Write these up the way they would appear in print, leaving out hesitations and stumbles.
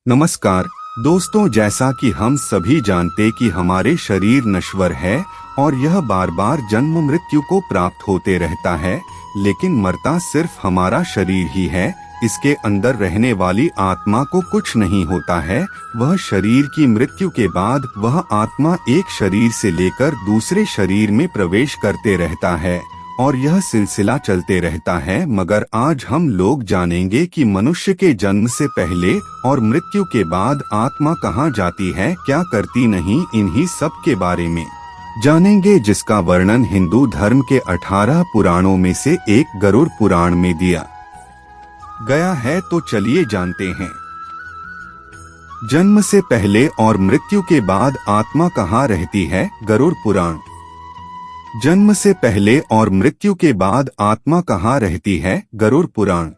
नमस्कार दोस्तों, जैसा कि हम सभी जानते कि हमारे शरीर नश्वर है और यह बार बार जन्म मृत्यु को प्राप्त होते रहता है, लेकिन मरता सिर्फ हमारा शरीर ही है। इसके अंदर रहने वाली आत्मा को कुछ नहीं होता है। वह शरीर की मृत्यु के बाद वह आत्मा एक शरीर से लेकर दूसरे शरीर में प्रवेश करते रहता है और यह सिलसिला चलते रहता है। मगर आज हम लोग जानेंगे कि मनुष्य के जन्म से पहले और मृत्यु के बाद आत्मा कहाँ जाती है, क्या करती नहीं, इन्हीं सब के बारे में जानेंगे, जिसका वर्णन हिंदू धर्म के 18 पुराणों में से एक गरुड़ पुराण में दिया गया है। तो चलिए जानते हैं। जन्म से पहले और मृत्यु के बाद आत्मा कहाँ रहती है। गरुड़ पुराण। जन्म से पहले और मृत्यु के बाद आत्मा कहाँ रहती है। गरुड़ पुराण।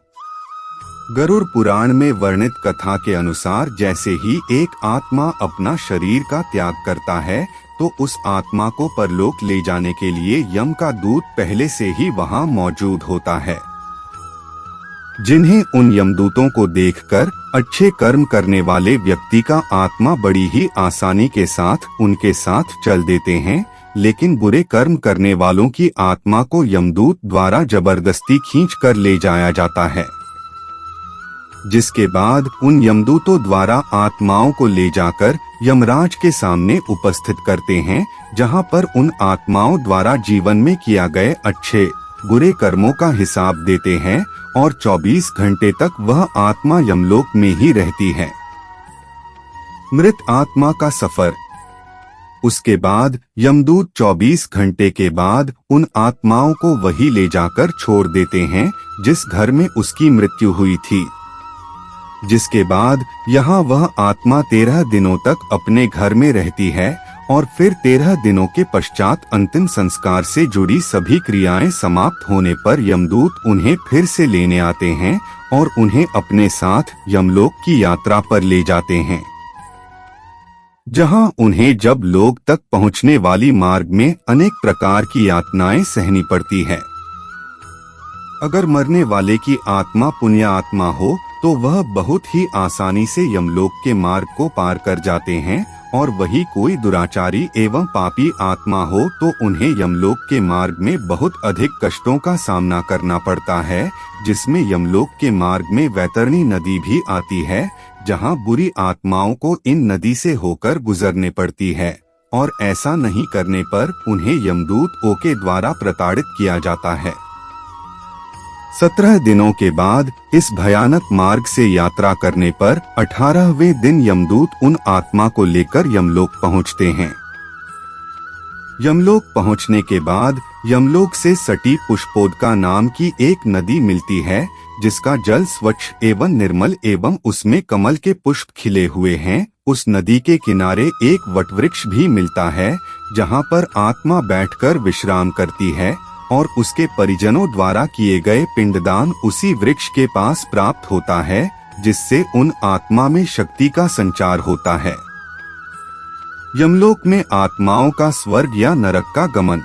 गरुड़ पुराण में वर्णित कथा के अनुसार जैसे ही एक आत्मा अपना शरीर का त्याग करता है तो उस आत्मा को परलोक ले जाने के लिए यम का दूत पहले से ही वहां मौजूद होता है, जिन्हें उन यमदूतों को देखकर अच्छे कर्म करने वाले व्यक्ति का आत्मा बड़ी ही आसानी के साथ उनके साथ चल देते हैं। लेकिन बुरे कर्म करने वालों की आत्मा को यमदूत द्वारा जबरदस्ती खींच कर ले जाया जाता है, जिसके बाद उन यमदूतों द्वारा आत्माओं को ले जाकर यमराज के सामने उपस्थित करते हैं, जहां पर उन आत्माओं द्वारा जीवन में किया गए अच्छे बुरे कर्मों का हिसाब देते हैं और 24 घंटे तक वह आत्मा यमलोक में ही रहती है। मृत आत्मा का सफर। उसके बाद यमदूत 24 घंटे के बाद उन आत्माओं को वही ले जाकर छोड़ देते हैं जिस घर में उसकी मृत्यु हुई थी, जिसके बाद यहाँ वह आत्मा 13 दिनों तक अपने घर में रहती है और फिर 13 दिनों के पश्चात अंतिम संस्कार से जुड़ी सभी क्रियाएं समाप्त होने पर यमदूत उन्हें फिर से लेने आते हैं और उन्हें अपने साथ यमलोक की यात्रा पर ले जाते हैं, जहां उन्हें जब लोक तक पहुंचने वाली मार्ग में अनेक प्रकार की यातनाएं सहनी पड़ती है। अगर मरने वाले की आत्मा पुण्य आत्मा हो तो वह बहुत ही आसानी से यमलोक के मार्ग को पार कर जाते हैं, और वही कोई दुराचारी एवं पापी आत्मा हो तो उन्हें यमलोक के मार्ग में बहुत अधिक कष्टों का सामना करना पड़ता है, जिसमें यमलोक के मार्ग में वैतरणी नदी भी आती है, जहां बुरी आत्माओं को इन नदी से होकर गुजरने पड़ती है, और ऐसा नहीं करने पर उन्हें यमदूत के द्वारा प्रताड़ित किया जाता है। 17 दिनों के बाद इस भयानक मार्ग से यात्रा करने पर 18वें दिन यमदूत उन आत्मा को लेकर यमलोक पहुंचते हैं। यमलोक पहुंचने के बाद यमलोक से सटी पुष्पोदका नाम की एक नदी मिलती है, जिसका जल स्वच्छ एवं निर्मल एवं उसमें कमल के पुष्प खिले हुए हैं। उस नदी के किनारे एक वटवृक्ष भी मिलता है, जहां पर आत्मा बैठकर विश्राम करती है और उसके परिजनों द्वारा किए गए पिंडदान उसी वृक्ष के पास प्राप्त होता है, जिससे उन आत्मा में शक्ति का संचार होता है। यमलोक में आत्माओं का स्वर्ग या नरक का गमन।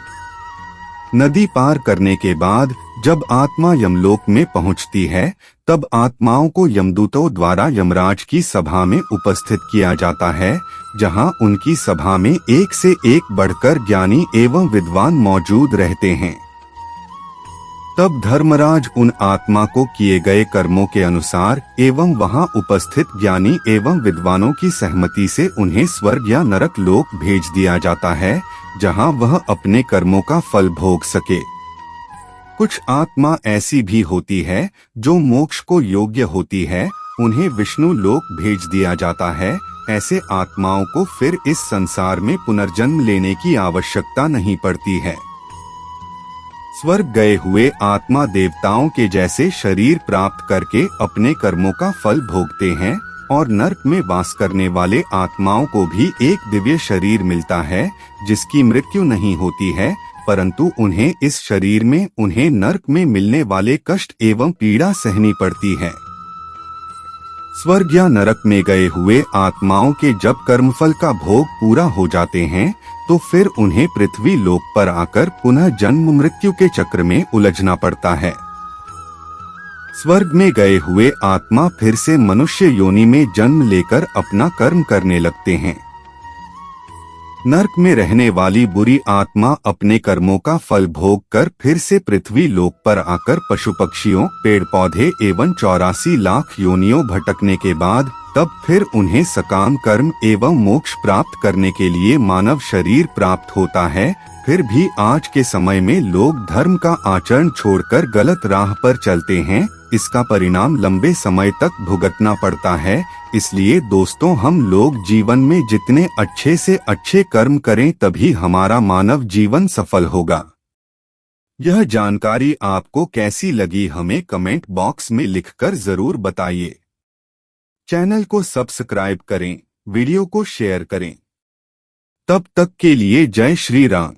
नदी पार करने के बाद जब आत्मा यमलोक में पहुंचती है तब आत्माओं को यमदूतों द्वारा यमराज की सभा में उपस्थित किया जाता है, जहां उनकी सभा में एक से एक बढ़कर ज्ञानी एवं विद्वान मौजूद रहते हैं। तब धर्मराज उन आत्मा को किए गए कर्मों के अनुसार एवं वहां उपस्थित ज्ञानी एवं विद्वानों की सहमति से उन्हें स्वर्ग या नरक लोक भेज दिया जाता है, जहां वह अपने कर्मों का फल भोग सके। कुछ आत्मा ऐसी भी होती है जो मोक्ष को योग्य होती है, उन्हें विष्णु लोक भेज दिया जाता है। ऐसे आत्माओं को फिर इस संसार में पुनर्जन्म लेने की आवश्यकता नहीं पड़ती है। स्वर्ग गए हुए आत्मा देवताओं के जैसे शरीर प्राप्त करके अपने कर्मों का फल भोगते हैं, और नरक में वास करने वाले आत्माओं को भी एक दिव्य शरीर मिलता है, जिसकी मृत्यु नहीं होती है, परंतु उन्हें इस शरीर में उन्हें नरक में मिलने वाले कष्ट एवं पीड़ा सहनी पड़ती है। स्वर्ग या नरक में गए हुए आत्माओं के जब कर्मफल का भोग पूरा हो जाते हैं तो फिर उन्हें पृथ्वी लोक पर आकर पुनः जन्म मृत्यु के चक्र में उलझना पड़ता है। स्वर्ग में गए हुए आत्मा फिर से मनुष्य योनि में जन्म लेकर अपना कर्म करने लगते हैं। नरक में रहने वाली बुरी आत्मा अपने कर्मों का फल भोग कर फिर से पृथ्वी लोक पर आकर पशु पक्षियों, पेड़ पौधे एवं 84 लाख योनियों भटकने के बाद तब फिर उन्हें सकाम कर्म एवं मोक्ष प्राप्त करने के लिए मानव शरीर प्राप्त होता है। फिर भी आज के समय में लोग धर्म का आचरण छोड़कर गलत राह पर चलते हैं। इसका परिणाम लंबे समय तक भुगतना पड़ता है। इसलिए दोस्तों, हम लोग जीवन में जितने अच्छे से अच्छे कर्म करें तभी हमारा मानव जीवन सफल होगा। यह जानकारी आपको कैसी लगी हमें कमेंट बॉक्स में लिखकर जरूर बताइए। चैनल को सब्सक्राइब करें, वीडियो को शेयर करें। तब तक के लिए जय श्री राम।